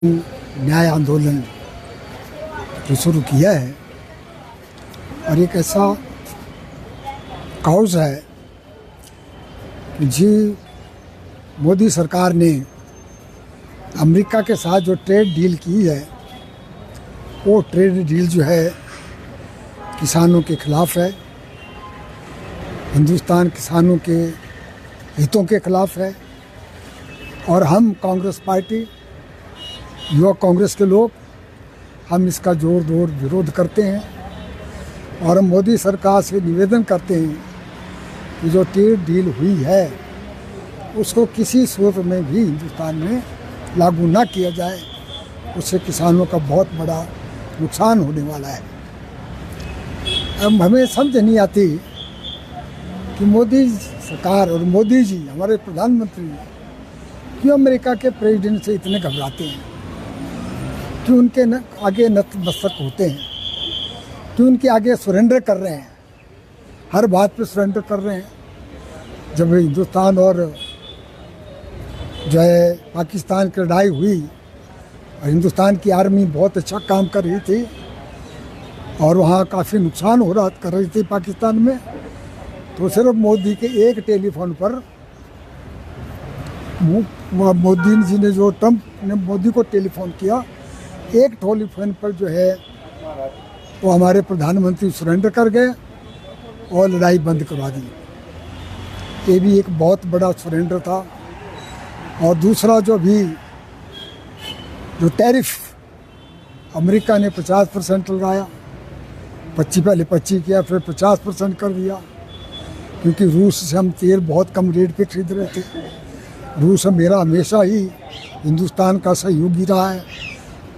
न्याय आंदोलन जो शुरू किया है और एक ऐसा काउज है कि जी मोदी सरकार ने अमेरिका के साथ जो ट्रेड डील की है वो ट्रेड डील जो है किसानों के खिलाफ है, हिंदुस्तान किसानों के हितों के खिलाफ है। और हम कांग्रेस पार्टी, युवा कांग्रेस के लोग, हम इसका जोर विरोध करते हैं और हम मोदी सरकार से निवेदन करते हैं कि जो ट्रेड डील हुई है उसको किसी सूरत में भी हिंदुस्तान में लागू ना किया जाए, उससे किसानों का बहुत बड़ा नुकसान होने वाला है। अब हमें समझ नहीं आती कि मोदी सरकार और मोदी जी हमारे प्रधानमंत्री क्यों अमेरिका के प्रेसिडेंट से इतने घबराते हैं, क्यों उनके आगे नतमस्तक होते हैं, क्यों उनके आगे सरेंडर कर रहे हैं, हर बात पे सरेंडर कर रहे हैं। जब हिंदुस्तान और जो है पाकिस्तान की लड़ाई हुई और हिंदुस्तान की आर्मी बहुत अच्छा काम कर रही थी और वहाँ काफ़ी नुकसान कर रही थी पाकिस्तान में, तो सिर्फ मोदी के एक टेलीफोन पर मोदी जी ने जो ट्रंप ने मोदी को टेलीफोन किया, एक टेलीफोन पर जो है वो हमारे प्रधानमंत्री सरेंडर कर गए और लड़ाई बंद करवा दी। ये भी एक बहुत बड़ा सरेंडर था। और दूसरा जो टैरिफ अमेरिका ने 50% लगाया, पहले 25 किया, फिर 50% कर दिया, क्योंकि रूस से हम तेल बहुत कम रेट पे खरीद रहे थे। रूस मेरा हमेशा ही हिंदुस्तान का सहयोगी रहा है,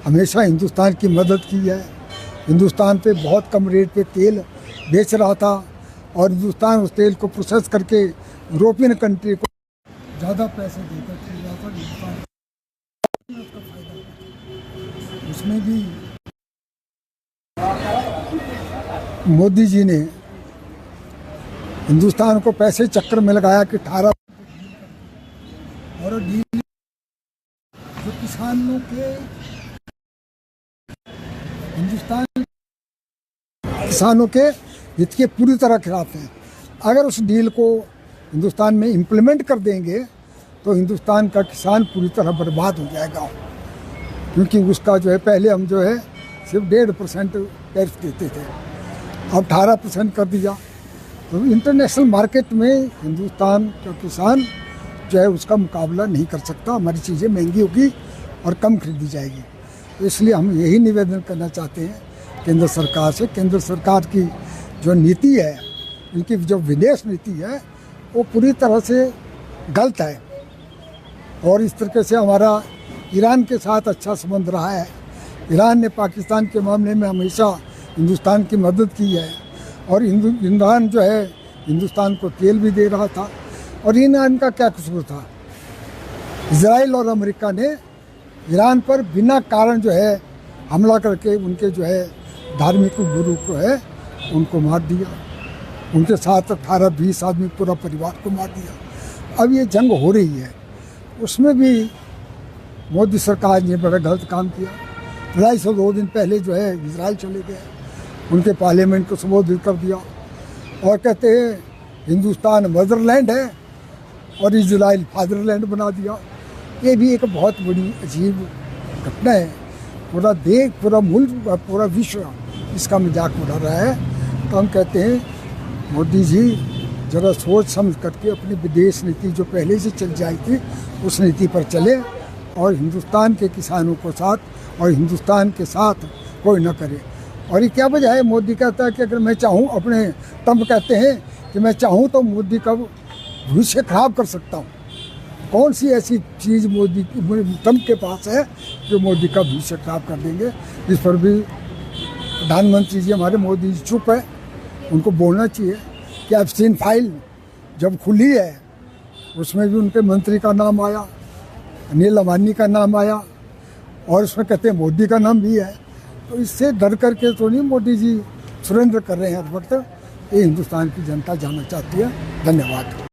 हमेशा हिंदुस्तान की मदद की है, हिंदुस्तान पे बहुत कम रेट पे तेल बेच रहा था और हिंदुस्तान उस तेल को प्रोसेस करके यूरोपियन कंट्री को ज़्यादा पैसे देकर खरीद रहा था। हिंदुस्तान उसका फायदा, उसमें भी मोदी जी ने हिंदुस्तान को पैसे चक्कर में लगाया कि 18 और डील जो किसानों के हिंदुस्तान किसानों के हित के पूरी तरह खिलाफ हैं। अगर उस डील को हिंदुस्तान में इम्प्लीमेंट कर देंगे तो हिंदुस्तान का किसान पूरी तरह बर्बाद हो जाएगा, क्योंकि उसका जो है पहले हम जो है सिर्फ 1.5% टैक्स देते थे, अब 18% कर दिया। तो इंटरनेशनल मार्केट में हिंदुस्तान का किसान जो है उसका मुकाबला नहीं कर सकता, हमारी चीज़ें महंगी होगी और कम खरीदी जाएगी। तो इसलिए हम यही निवेदन करना चाहते हैं केंद्र सरकार से। केंद्र सरकार की जो नीति है, उनकी जो विदेश नीति है वो पूरी तरह से गलत है। और इस तरीके से हमारा ईरान के साथ अच्छा संबंध रहा है। ईरान ने पाकिस्तान के मामले में हमेशा हिंदुस्तान की मदद की है और ईरान जो है हिंदुस्तान को तेल भी दे रहा था। और ईरान का क्या कसूर था? इजराइल और अमेरिका ने ईरान पर बिना कारण जो है हमला करके उनके जो है धार्मिक गुरु को है उनको मार दिया, उनके साथ 18-20 आदमी पूरा परिवार को मार दिया। अब ये जंग हो रही है, उसमें भी मोदी सरकार ने बड़ा गलत काम किया। लड़ाई से 2 दिन पहले जो है इजराइल चले गए, उनके पार्लियामेंट को संबोधित कर दिया और कहते हैं हिंदुस्तान मदरलैंड है और इजराइल फादरलैंड बना दिया। ये भी एक बहुत बड़ी अजीब घटना है। पूरा देश, पूरा मुल्क, पूरा विश्व इसका मजाक उड़ा रहा है। तो हम कहते हैं मोदी जी ज़रा सोच समझ करके अपनी विदेश नीति जो पहले से चल जाई थी उस नीति पर चले और हिंदुस्तान के किसानों को साथ और हिंदुस्तान के साथ कोई न करे। और ये क्या वजह है? मोदी कहता है कि अगर मैं चाहूँ, अपने ट्रंप कहते हैं कि मैं चाहूँ तो मोदी का भविष्य खराब कर सकता हूँ। कौन सी ऐसी चीज़ मोदी ट्रंप के पास है जो मोदी का भविष्य खराब कर देंगे? इस पर भी प्रधानमंत्री जी हमारे मोदी जी चुप है, उनको बोलना चाहिए कि एब्स्टीन फाइल जब खुली है उसमें भी उनके मंत्री का नाम आया, अनिल अंबानी का नाम आया और उसमें कहते हैं मोदी का नाम भी है। तो इससे डर करके तो नहीं मोदी जी सरेंडर कर रहे हैं हर वक्त। ये हिंदुस्तान की जनता जानना चाहती है। धन्यवाद।